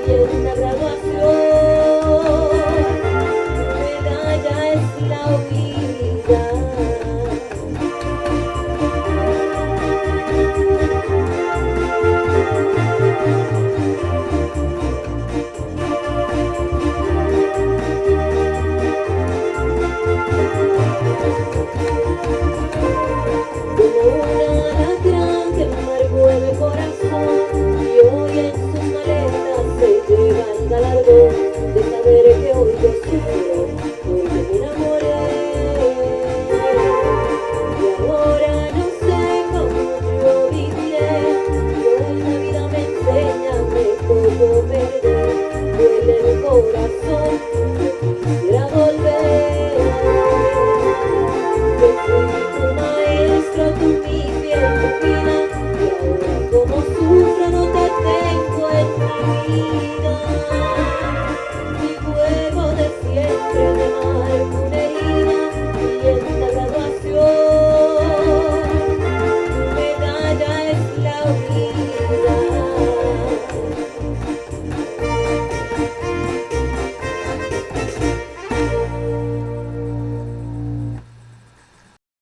y en la graduación medalla es la vida. Como una alacrán que embargó el corazón y hoy en sus maletas se lleva el galardón de saber que hoy yo sufro porque me enamoré. Y ahora no sé cómo yo viviré y hoy la vida me enseña que puedo perder. Duele el corazón, yo quisiera volver. Yo fui tu maestro, tú mi fiel pupila, y ahora como sufro no te tengo en mi vida. Mi juego de siempre me marca una herida, y en la graduación tu medalla es la vida.